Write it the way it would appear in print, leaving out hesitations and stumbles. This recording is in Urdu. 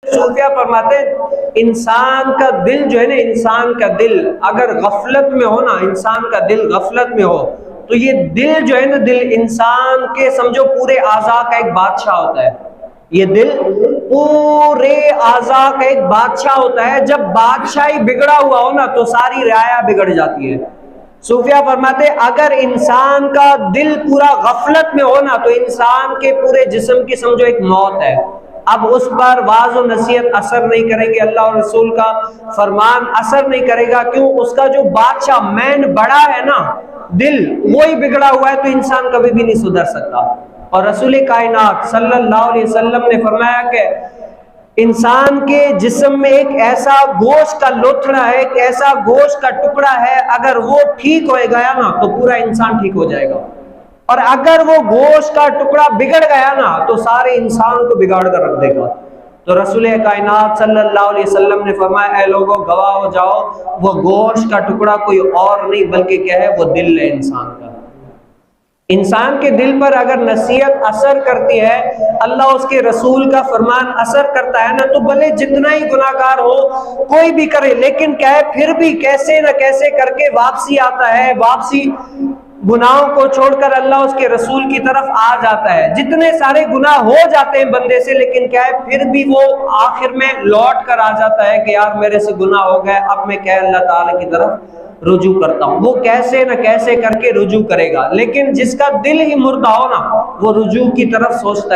صوفیہ فرماتے ہیں انسان کا دل جو ہے نا، انسان کا دل اگر غفلت میں ہو نا، انسان کا دل غفلت میں ہو تو یہ دل جو ہے نا، دل انسان کے سمجھو پورے اعضاء کا ایک بادشاہ ہوتا ہے. یہ دل پورے اعضاء کا ایک بادشاہ ہوتا ہے. جب بادشاہی بگڑا ہوا ہو نا تو ساری رعایا بگڑ جاتی ہے. صوفیہ فرماتے اگر انسان کا دل پورا غفلت میں ہو نا تو انسان کے پورے جسم کی سمجھو ایک موت ہے. اب اس پر واعظ و نصیحت اثر نہیں کریں گے، اللہ اور رسول کا فرمان اثر نہیں کرے گا. کیوں؟ اس کا جو بادشاہ مین بڑا ہے نا دل، وہی بگڑا ہوا ہے تو انسان کبھی بھی نہیں سدھر سکتا. اور رسول کائنات صلی اللہ علیہ وسلم نے فرمایا کہ انسان کے جسم میں ایک ایسا گوشت کا لوتھڑا ہے، ایک ایسا گوشت کا ٹکڑا ہے، اگر وہ ٹھیک ہو گیا نا تو پورا انسان ٹھیک ہو جائے گا. اور اگر وہ گوشت کا ٹکڑا بگڑ گیا نا تو سارے انسان کو بگاڑ کر رکھ دے گا. تو رسول کائنات صلی اللہ علیہ وسلم نے فرمایا اے لوگوں گواہ ہو جاؤ، وہ گوشت کا ٹکڑا کوئی اور نہیں بلکہ کیا ہے؟ وہ دل ہے انسان کا. انسان کے دل پر اگر نصیحت اثر کرتی ہے، اللہ اس کے رسول کا فرمان اثر کرتا ہے نا تو بھلے جتنا ہی گناہگار ہو، کوئی بھی کرے، لیکن کیا ہے پھر بھی کیسے نہ کیسے کر کے واپسی آتا ہے. واپسی گناہوں کو چھوڑ کر اللہ اس کے رسول کی طرف آ جاتا ہے. جتنے سارے گناہ ہو جاتے ہیں بندے سے، لیکن کیا ہے پھر بھی وہ آخر میں لوٹ کر آ جاتا ہے کہ یار میرے سے گناہ ہو گئے، اب میں کیا اللہ تعالی کی طرف رجوع کرتا ہوں. وہ کیسے نہ کیسے کر کے رجوع کرے گا، لیکن جس کا دل ہی مردہ ہو نا وہ رجوع کی طرف سوچتا ہی